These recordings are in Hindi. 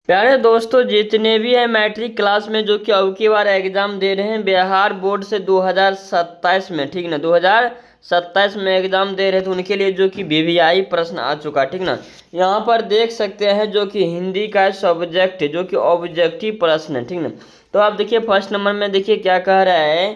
प्यारे दोस्तों, जितने भी हैं मैट्रिक क्लास में जो कि अब की बार एग्जाम दे रहे हैं बिहार बोर्ड से 2027 में, ठीक ना, 2027 में एग्जाम दे रहे थे उनके लिए जो कि वीवीआई प्रश्न आ चुका, ठीक ना। यहाँ पर देख सकते हैं जो कि हिंदी का सब्जेक्ट जो कि ऑब्जेक्टिव प्रश्न है, ठीक ना। तो आप देखिए फर्स्ट नंबर में देखिए क्या कह रहा है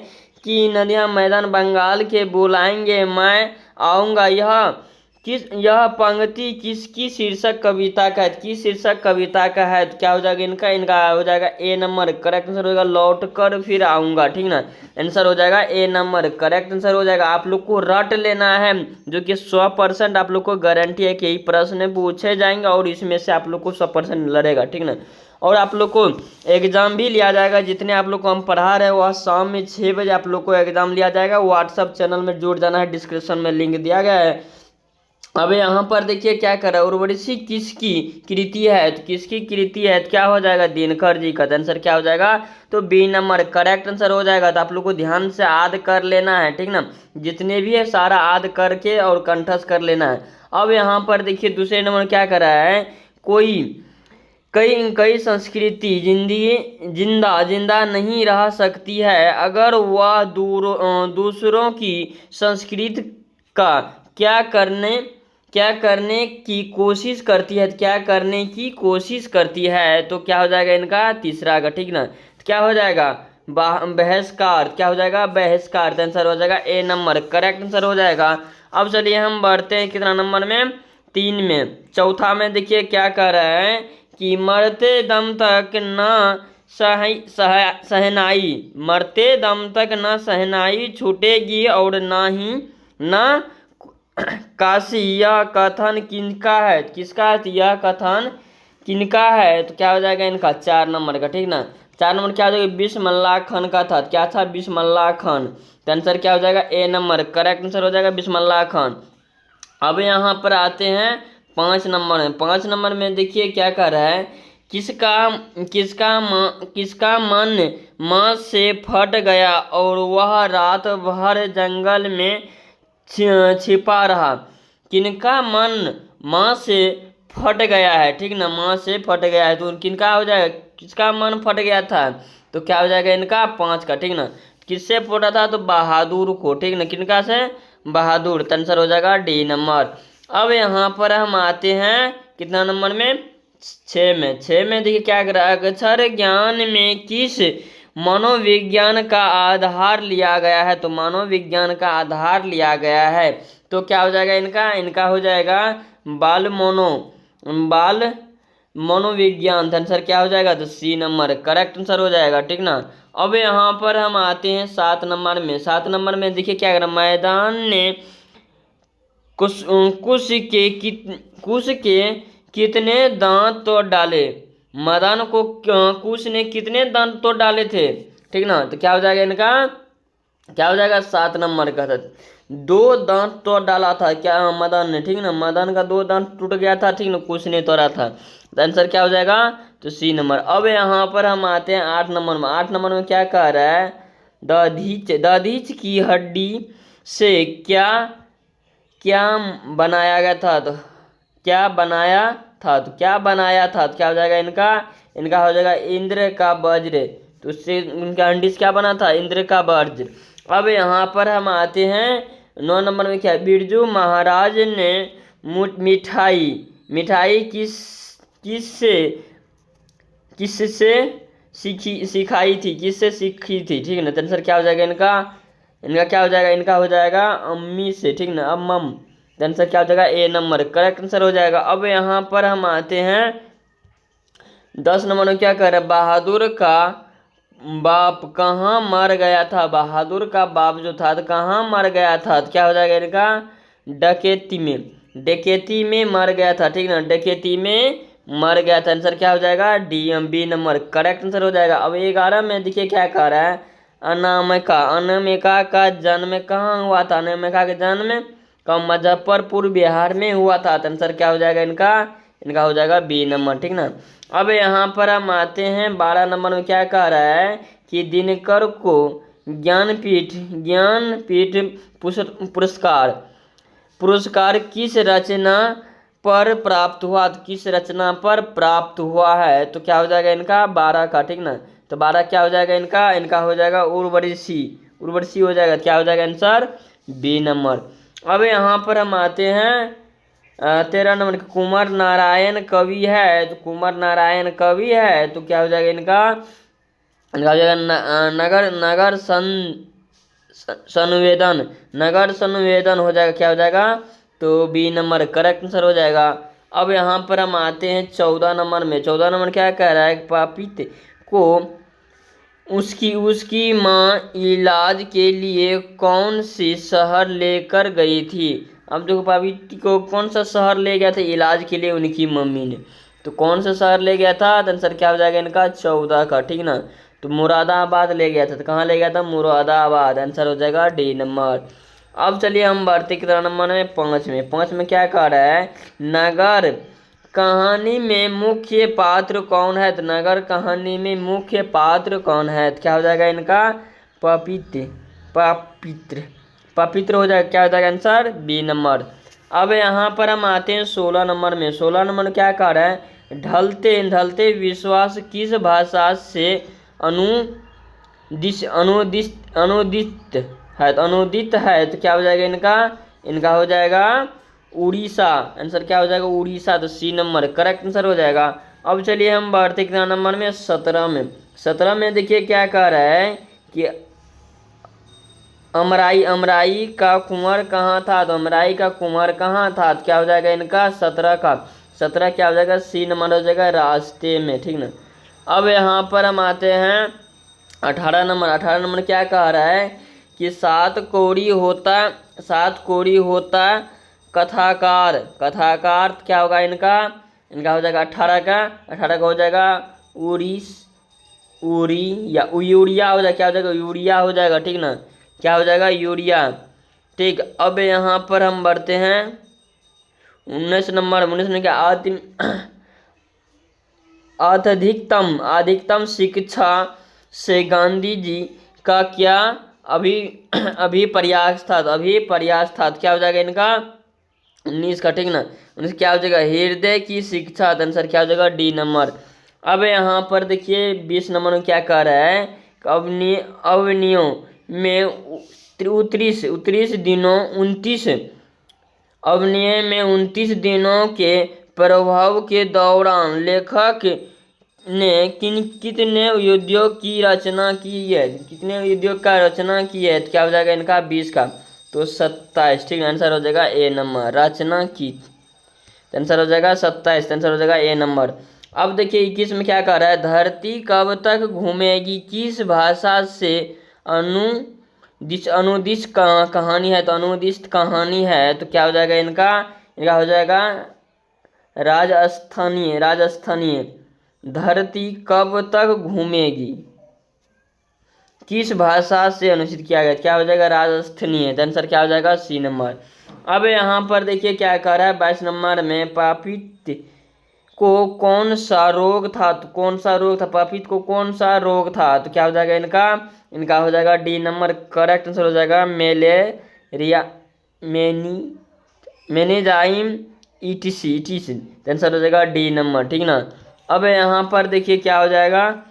कि नदियाँ मैदान बंगाल के बुलाएंगे मैं आऊँगा। यह पंक्ति किसकी शीर्षक कविता का है, किस शीर्षक कविता का है? तो क्या हो जाएगा इनका हो जाएगा ए नंबर। करेक्ट आंसर हो जाएगा लौट कर फिर आऊँगा, ठीक ना। आंसर हो जाएगा ए नंबर। करेक्ट आंसर हो जाएगा। आप लोग को रट लेना है जो कि 100% आप लोग को गारंटी है कि यही प्रश्न पूछे जाएंगे और इसमें से आप लोग को 100% लड़ेगा, ठीक ना। और आप लोग को एग्जाम भी लिया जाएगा। जितने आप लोग को हम पढ़ा रहे हैं वह शाम में 6 बजे आप लोग को एग्जाम लिया जाएगा। व्हाट्सअप चैनल में जुड़ जाना है, डिस्क्रिप्शन में लिंक दिया गया है। अब यहाँ पर देखिए क्या कर रहा है, उर्वशी किसकी कृति है? तो किसकी कृति है? तो क्या हो जाएगा दिनकर जी का। आंसर क्या हो जाएगा? तो बी नंबर करेक्ट आंसर हो जाएगा। तो आप लोग को ध्यान से याद कर लेना है, ठीक ना। जितने भी है सारा याद करके और कंठस्थ कर लेना है। अब यहाँ पर देखिए दूसरे नंबर क्या कर रहा है, कोई कई कई संस्कृति जिंदा जिंदा नहीं रह सकती है अगर वह दूसरों की संस्कृति का क्या करने की कोशिश करती है। क्या करने की कोशिश करती है? तो क्या हो जाएगा इनका तीसरा का, ठीक ना। तो क्या हो जाएगा बहिष्कार। क्या हो जाएगा बहिष्कार। आंसर हो जाएगा ए नंबर। करेक्ट आंसर हो जाएगा। अब चलिए हम बढ़ते हैं कितना नंबर में, 3 में। चौथा में देखिए क्या कह रहा है कि मरते दम तक न सहनाई, मरते दम तक न सहनाई छूटेगी और ना ही न काशी। यह कथन किनका है? किसका है? तो यह कथन किनका है? तो क्या हो जाएगा इनका 4 नंबर का, ठीक ना। 4 नंबर क्या हो जाएगा बिस्मिल्लाह खान का था। क्या था? बिस्मिल्लाह खान। तो आंसर क्या हो जाएगा ए नंबर। करेक्ट आंसर हो जाएगा बिस्मिल्लाह खान। अब यहाँ पर आते हैं 5 नंबर में। 5 नंबर में देखिए क्या कर रहा है, किसका किसका मन माँ से फट गया और वह रात भर जंगल में छिपा रहा। किनका मन माँ से फट गया है, ठीक ना, माँ से फट गया है। तो किनका हो जाएगा, किसका मन फट गया था? तो क्या हो जाएगा इनका 5 का, ठीक ना। किससे फटा था? तो बहादुर को, ठीक ना। किनका से? बहादुर। तो आंसर हो जाएगा डी नंबर। अब यहाँ पर हम आते हैं कितना नंबर में, 6 में। 6 में देखिए क्या कर रहा है, अक्षर ज्ञान में किस मनोविज्ञान का आधार लिया गया है? तो मनोविज्ञान का आधार लिया गया है। तो क्या हो जाएगा इनका हो जाएगा बाल मनोविज्ञान। आंसर क्या हो जाएगा? तो सी नंबर। करेक्ट आंसर हो जाएगा, ठीक ना। अब यहाँ पर हम आते हैं 7 नंबर में। 7 नंबर में देखिए क्या कर रहा है, मैदान ने कुश कुश के कुश के कितने दांत तोड़ डाले? मैदान को कुश ने कितने दांत तोड़ डाले थे, ठीक ना। तो क्या हो जाएगा इनका, क्या हो जाएगा 7 नंबर का था। 2 दांत तोड़ डाला था क्या मैदान ने, ठीक ना। मैदान का 2 दांत टूट गया था, ठीक ना, कुछ ने तोड़ा था। तो आंसर क्या हो जाएगा? तो सी नंबर। अब यहाँ पर हम आते हैं 8 नंबर में। 8 नंबर में क्या कह रहा है, दधीच की हड्डी से क्या क्या बनाया गया था? तो क्या बनाया था? तो क्या बनाया था? तो क्या हो जाएगा इनका हो जाएगा इंद्र का वज्र। तो उससे उनका अंडिस क्या बना था? इंद्र का वज्र। अब यहाँ पर हम आते हैं 9 नंबर में। क्या, बिरजू महाराज ने मिठाई किससे किससे सिखाई थी? किससे सीखी थी, ठीक है ना। तो आंसर क्या हो जाएगा इनका क्या हो जाएगा? इनका हो जाएगा अम्मी से, ठीक ना, अम्मम। तो आंसर क्या हो जाएगा ए नंबर। करेक्ट आंसर हो जाएगा। अब यहाँ पर हम आते हैं 10 नंबर में। क्या कर रहा है, बहादुर का बाप कहाँ मर गया था? बहादुर का बाप जो था तो कहाँ मर गया था? तो क्या हो जाएगा इनका डकैती में मर गया था, ठीक ना। डकैती में मर गया था। आंसर क्या हो जाएगा बी नंबर। करेक्ट आंसर हो जाएगा। अब 11 में देखिए क्या कह रहा है, अनामिका का जन्म कहाँ हुआ था? अनामिका का जन्म का मुजफ्फरपुर बिहार में हुआ था। तो आंसर क्या हो जाएगा इनका हो जाएगा बी नंबर, ठीक ना। अब यहाँ पर हम आते हैं 12 नंबर में। क्या कह रहा है कि दिनकर को ज्ञानपीठ पुरस्कार किस रचना पर प्राप्त हुआ, तो किस रचना पर प्राप्त हुआ है, तो क्या हो जाएगा इनका 12 का, ठीक ना। तो 12 क्या हो जाएगा इनका हो जाएगा उर्वशी, उर्वशी हो जाएगा, क्या हो जाएगा आंसर बी नंबर। अब यहाँ पर हम आते हैं 13 नंबर, कुमार नारायण कवि है, तो कुमार नारायण कवि है, तो क्या हो जाएगा इनका हो जाएगा नगर नगर संवेदन, नगर संवेदन हो जाएगा, क्या हो जाएगा तो बी नंबर करेक्ट आंसर हो जाएगा। अब यहाँ पर हम आते हैं 14 नंबर में। 14 नंबर क्या कह रहा है, पापित को उसकी उसकी माँ इलाज के लिए कौन सी शहर लेकर गई थी। अब देखो पापित को कौन सा शहर ले गया था इलाज के लिए उनकी मम्मी ने, तो कौन सा शहर ले गया था, तो आंसर क्या हो जाएगा इनका 14 का, ठीक ना। तो मुरादाबाद ले गया था, तो कहाँ ले गया था मुरादाबाद, आंसर हो जाएगा डी नंबर। अब चलिए हम बढ़ते कितना नंबर में 5 में। 5 में क्या कह रहा है, नगर कहानी में मुख्य पात्र कौन है, तो नगर कहानी में मुख्य पात्र कौन है, तो क्या हो जाएगा इनका पवित्र, पवित्र, पवित्र हो जाएगा, क्या हो जाएगा आंसर बी नंबर। अब यहाँ पर हम आते हैं 16 नंबर में। 16 नंबर में क्या कह रहा है, ढलते ढलते विश्वास किस भाषा से अनुदित है, तो अनुदित है, तो क्या हो जाएगा इनका हो जाएगा उड़ीसा, आंसर क्या हो जाएगा उड़ीसा, तो सी नंबर करेक्ट आंसर हो जाएगा। अब चलिए हम बढ़ते कितना नंबर में 17 में। 17 में देखिए क्या कह रहा है कि अमराई अमराई का कुंवर कहाँ था, तो अमराई का कुंवर कहाँ था, तो क्या हो जाएगा इनका 17 का, 17 क्या हो जाएगा सी नंबर हो जाएगा रास्ते में, ठीक ना। अब यहाँ पर हम आते हैं 18 नंबर। 18 नंबर क्या कह रहा है कि सात कोड़ी होता कथाकार, कथाकार क्या होगा इनका हो जाएगा 18 का, 18 का हो जाएगा उरिया यूरिया हो जाएगा, क्या हो जाएगा यूरिया हो जाएगा, ठीक ना, क्या हो जाएगा यूरिया, ठीक। अब यहाँ पर हम बढ़ते हैं 19 नंबर। 19 में क्या अधिकतम शिक्षा से गांधी जी का क्या अभिप्रयास था, तो क्या हो जाएगा इनका 19 का, ठीक ना। 19 क्या हो जाएगा हृदय की शिक्षा, आंसर क्या हो जाएगा डी नंबर। अब यहाँ पर देखिए 20 नंबर में क्या कह रहा है, अवनियों में 29 दिनों 29 अवनिय में 29 दिनों के प्रभाव के दौरान लेखक ने कितने उद्योग की रचना की है, कितने उद्योग का रचना की है, तो क्या हो जाएगा इनका 20 का, तो 27, ठीक आंसर हो जाएगा ए नंबर रचना की, आंसर हो जाएगा 27, आंसर हो जाएगा ए नंबर। अब देखिए 21 में क्या कह रहा है, धरती कब तक घूमेगी किस भाषा से अनुदिश कहानी है, तो अनुदिष्ट कहानी है, तो क्या हो जाएगा इनका हो जाएगा राजस्थानीय। धरती कब तक घूमेगी किस भाषा से अनुष्ठित किया गया, क्या हो जाएगा राजस्थानीय, आंसर क्या हो जाएगा सी नंबर। अब यहाँ पर देखिए क्या कह रहा है 22 नंबर में, पापित को कौन सा रोग था, तो कौन सा रोग था, पापित को कौन सा रोग था, तो क्या हो जाएगा इनका हो जाएगा डी नंबर करेक्ट आंसर हो जाएगा मलेरिया मेनेजाइम ईटीसी, आंसर हो जाएगा डी नंबर, ठीक ना। अब यहाँ पर देखिए क्या हो जाएगा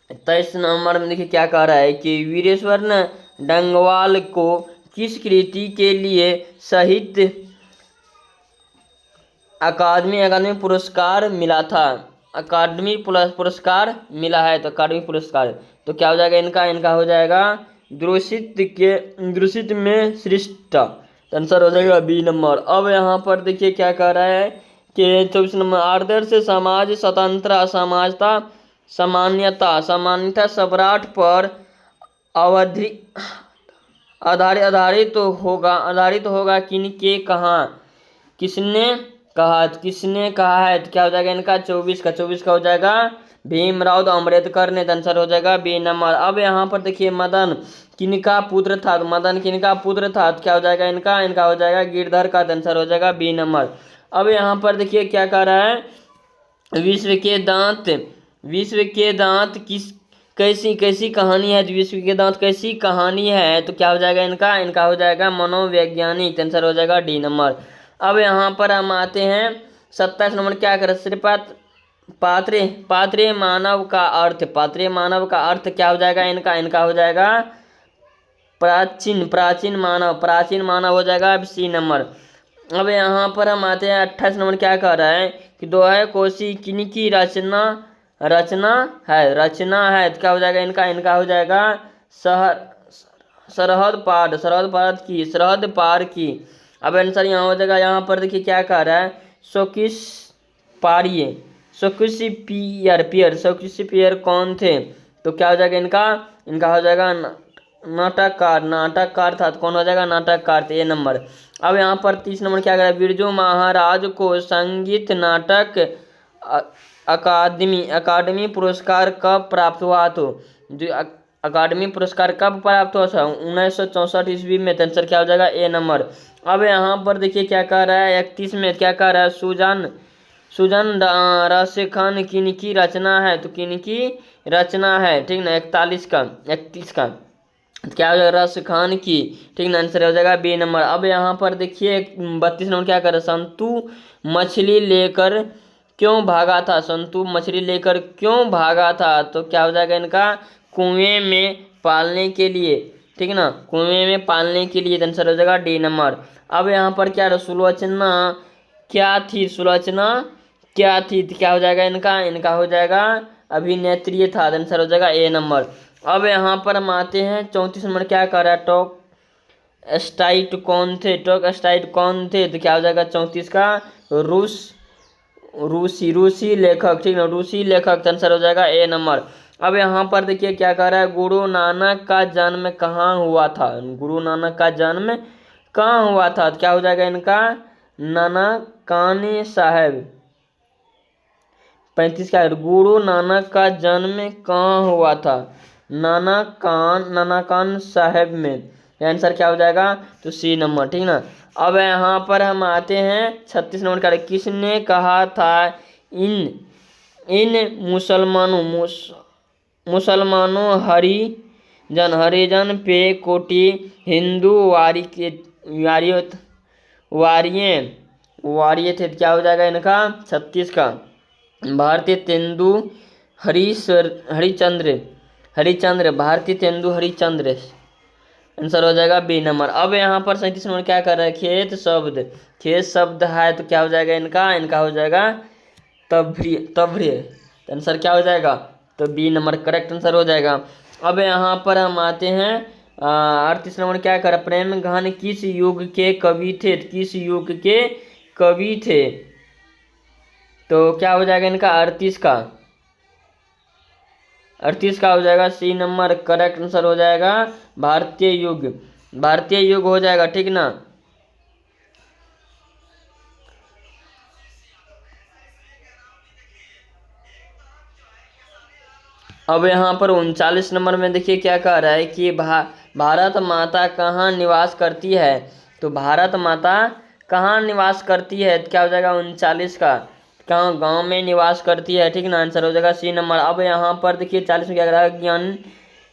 23 नंबर में देखिए क्या कह रहा है कि वीरेश्वर डंगवाल को किस कृति के लिए साहित्य अकादमी पुरस्कार मिला था, अकादमी पुरस्कार मिला है, तो अकादमी पुरस्कार, तो क्या हो जाएगा इनका हो जाएगा दूषित में श्रेष्ठ, आंसर हो जाएगा बी नंबर। अब यहाँ पर देखिए क्या कह रहा है कि 24 नंबर, आदर्श समाज स्वतंत्र सामान्यता सम्राट पर आधारित होगा किनके कहा, किसने कहा है, तो क्या हो जाएगा इनका 24 का हो जाएगा भीमराव अम्बेडकर ने, आंसर हो जाएगा बी नंबर। अब यहाँ पर देखिए मदन किनका पुत्र था, तो मदन किनका पुत्र था, तो क्या हो जाएगा इनका हो जाएगा गिरधर का, आंसर हो जाएगा बी नंबर। अब यहाँ पर देखिए क्या कह रहा है, विश्व के दांत कैसी कहानी है, विश्व के दांत कैसी कहानी है, तो क्या हो जाएगा इनका हो जाएगा मनोवैज्ञानिक, आंसर हो जाएगा डी नंबर। अब यहाँ पर हम आते हैं 27 नंबर, क्या कर श्रीपाद पात्रे पात्रे मानव का अर्थ, पात्रे मानव का अर्थ क्या हो जाएगा इनका हो जाएगा प्राचीन, प्राचीन मानव हो जाएगा अब सी नंबर। अब यहाँ पर हम आते हैं 28 नंबर, क्या कह रहा है कि दोहे कोसी किनकी रचना रचना है तो क्या हो जाएगा इनका हो जाएगा सरहद पार की। अब आंसर यहाँ हो जाएगा, यहाँ पर देखिए क्या कह रहा है शोकिस पियर कौन थे, तो क्या हो जाएगा इनका हो जाएगा नाटककार था, तो कौन हो जाएगा नाटककार थे, ये नंबर। अब यहाँ पर 30 नंबर क्या कर रहा है बिरजू महाराज को संगीत नाटक अकादमी पुरस्कार कब प्राप्त हुआ, तो जो अकादमी पुरस्कार कब प्राप्त हुआ था 1964 ईस्वी में, तो आंसर क्या हो जाएगा ए नंबर। अब यहाँ पर देखिए क्या कह रहा है 31 में, क्या कह रहा है सुजन रसखान किनकी रचना है, तो किनकी रचना है, ठीक ना 31 का क्या हो जाएगा रसखान की, ठीक ना आंसर हो जाएगा बी नंबर। अब यहाँ पर देखिए 32 नंबर क्या कर रहा है संतु मछली लेकर क्यों भागा था, संतु मछली लेकर क्यों भागा था, तो क्या हो जाएगा इनका कुएं में पालने के लिए, ठीक ना कुएं में पालने के लिए, आंसर हो जाएगा डी नंबर। अब यहाँ पर क्या सुलोचना क्या थी, तो क्या हो जाएगा इनका हो जाएगा अभिनेत्री था, आंसर हो जाएगा ए नंबर। अब यहाँ पर हम आते हैं 34 नंबर, क्या कर रहा है टॉक स्टाइट कौन थे, तो क्या हो जाएगा 34 का रूसी लेखक, ठीक ना रूसी लेखक, आंसर हो जाएगा ए नंबर। अब यहाँ पर देखिए क्या कह रहा है गुरु नानक का जन्म कहाँ हुआ था, तो क्या हो जाएगा इनका नानकाना साहेब। 35 का गुरु नानक का जन्म कहाँ हुआ था, नानकाना साहेब में, आंसर क्या हो जाएगा तो सी नंबर, ठीक ना। अब यहाँ पर हम आते हैं 36 नंबर का, किसने कहा था इन मुसलमानों हरिजन पे कोटि हिंदू वारिये थे, क्या हो जाएगा इनका 36 का भारतीय तेंदु हरिचंद्र भारतीय तेंदु हरिचंद्र, आंसर हो जाएगा बी नंबर। अब यहाँ पर 37 नंबर क्या कर रहा है खेत शब्द है, तो क्या हो जाएगा इनका हो जाएगा तभ्य, आंसर क्या हो जाएगा तो बी नंबर करेक्ट आंसर हो जाएगा। अब यहाँ पर हम आते हैं 38 नंबर, क्या कर प्रेम घन किस युग के कवि थे, तो क्या हो जाएगा इनका 38 का हो जाएगा सी नंबर करेक्ट आंसर हो जाएगा भारतीय युग हो जाएगा, ठीक ना। अब यहाँ पर 39 नंबर में देखिए क्या कह रहा है कि भारत माता कहाँ निवास करती है, तो भारत माता कहाँ निवास करती है, तो क्या हो जाएगा 39 का कहाँ गांव में निवास करती है, ठीक ना आंसर हो जाएगा सी नंबर। अब यहाँ पर देखिए 40 में क्या कर रहा है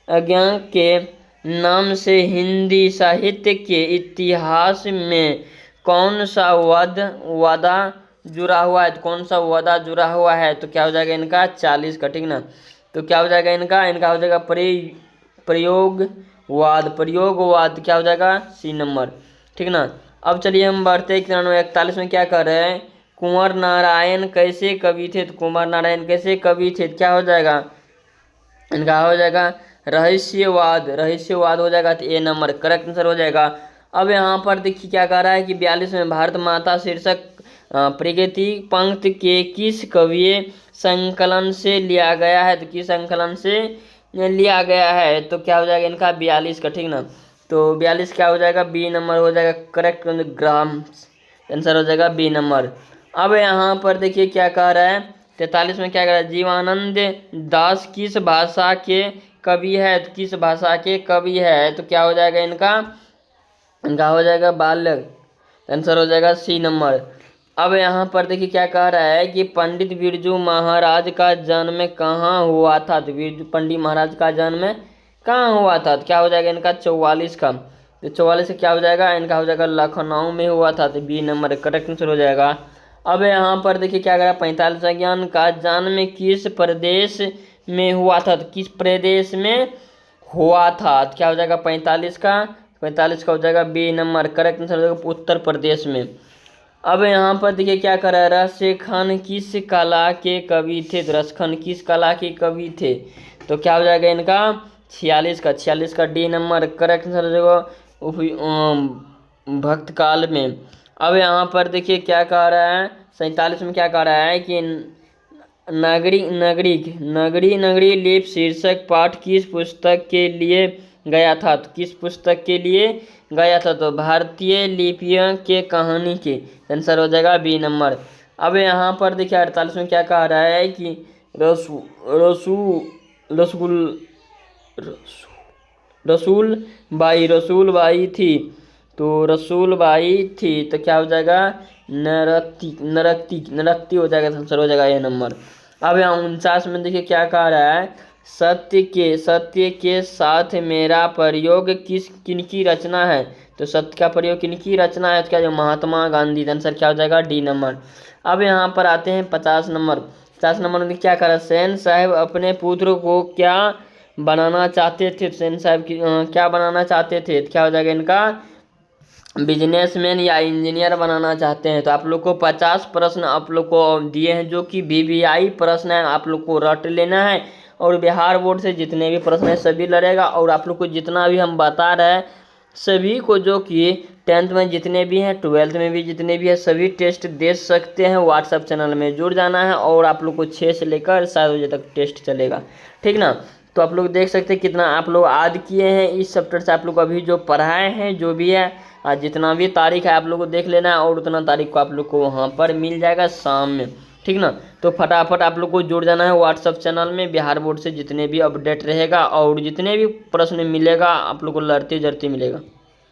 अज्ञान के नाम से हिंदी साहित्य के इतिहास में कौन सा वादा जुड़ा हुआ है, तो कौन सा वादा जुड़ा हुआ है, तो क्या हो जाएगा इनका 40 का, ठीक ना। तो क्या हो जाएगा इनका हो जाएगा प्रयोगवाद, क्या हो जाएगा सी नंबर, ठीक ना। अब चलिए हम बढ़ते हैं 41 में, क्या कर रहे हैं कुंवर नारायण कैसे कवि थे, तो कुंवर नारायण कैसे कवि थे, क्या हो जाएगा इनका हो जाएगा रहस्यवाद हो जाएगा, तो ए नंबर करेक्ट आंसर हो जाएगा। अब यहाँ पर देखिए क्या कह रहा है कि 42 में भारत माता शीर्षक प्रगति पंक्ति के किस कवि संकलन से लिया गया है, तो किस संकलन से लिया गया है, तो क्या हो जाएगा इनका 42 का, ठीक ना। तो 42 क्या हो जाएगा बी नंबर हो जाएगा करेक्ट ग्राम, आंसर हो जाएगा बी नंबर। अब यहाँ पर देखिए क्या कह रहा है 43 में, क्या कह रहा है जीवानंद दास किस भाषा के कवि है, तो किस भाषा के कवि है, तो क्या हो जाएगा इनका हो जाएगा बालक, आंसर हो जाएगा सी नंबर। अब यहाँ पर देखिए क्या कह रहा है कि पंडित बिरजू महाराज का जन्म कहाँ हुआ था, तो पंडित महाराज का जन्म कहाँ हुआ था, तो क्या हो जाएगा इनका 44 का तो 44 से क्या हो जाएगा, इनका हो जाएगा लखनऊ में हुआ था, तो बी नंबर करेक्ट आंसर हो जाएगा। अब यहाँ पर देखिए क्या करा, 45 ज्ञान का जन्म किस प्रदेश में हुआ था, तो किस प्रदेश में हुआ था, तो क्या हो जाएगा 45 का हो जाएगा बी नंबर करेक्ट आंसर हो जाएगा उत्तर प्रदेश में। अब यहाँ पर देखिए क्या करा, रसखान किस कला के कवि थे, तो रसखान किस कला के कवि थे, तो क्या हो जाएगा इनका 46 का डी नंबर करेक्ट आंसर हो जाएगा भक्त काल में। अब यहाँ पर देखिए क्या कह रहा है, 47 में क्या कह रहा है कि नगरी लिपि शीर्षक पाठ किस पुस्तक के लिए गया था, तो किस पुस्तक के लिए गया था, तो भारतीय लिपियों के कहानी के आंसर हो जाएगा बी नंबर। अब यहाँ पर देखिए 48 में क्या कह रहा है कि रसूलबाई थी, तो रसूलबाई थी, तो क्या हो जाएगा नरत्ती हो जाएगा, आंसर हो जाएगा ए नंबर। अब यहाँ 49 में देखिए क्या कह रहा है, सत्य के साथ मेरा प्रयोग किनकी रचना है, तो सत्य का प्रयोग किनकी रचना है, तो क्या जो महात्मा गांधी, आंसर क्या हो जाएगा डी नंबर। अब यहाँ पर आते हैं 50 नंबर में क्या करा, सेन साहब अपने पुत्र को क्या बनाना चाहते थे, सेन साहब क्या बनाना चाहते थे, तो क्या हो जाएगा इनका बिजनेसमैन या इंजीनियर बनाना चाहते हैं। तो आप लोग को 50 प्रश्न आप लोग को दिए हैं जो कि बीबीआई प्रश्न है, आप लोग को रट लेना है और बिहार बोर्ड से जितने भी प्रश्न है सभी लड़ेगा। और आप लोग को जितना भी हम बता रहे हैं सभी को, जो कि 10th में जितने भी हैं 12th में भी जितने भी हैं सभी टेस्ट दे सकते हैं। व्हाट्सएप चैनल में जुड़ जाना है और आप लोग को 6 से लेकर 7 बजे तक टेस्ट चलेगा, ठीक ना। तो आप लोग देख सकते हैं कितना आप लोग याद किए हैं इस चैप्टर से, आप लोग अभी जो पढ़ाए हैं जो भी है जितना भी तारीख है आप लोग को देख लेना है और उतना तारीख को आप लोग को वहाँ पर मिल जाएगा शाम में, ठीक ना। तो फटाफट आप लोग को जुड़ जाना है व्हाट्सएप चैनल में, बिहार बोर्ड से जितने भी अपडेट रहेगा और जितने भी प्रश्न मिलेगा आप लोग को लड़ते जड़ते मिलेगा।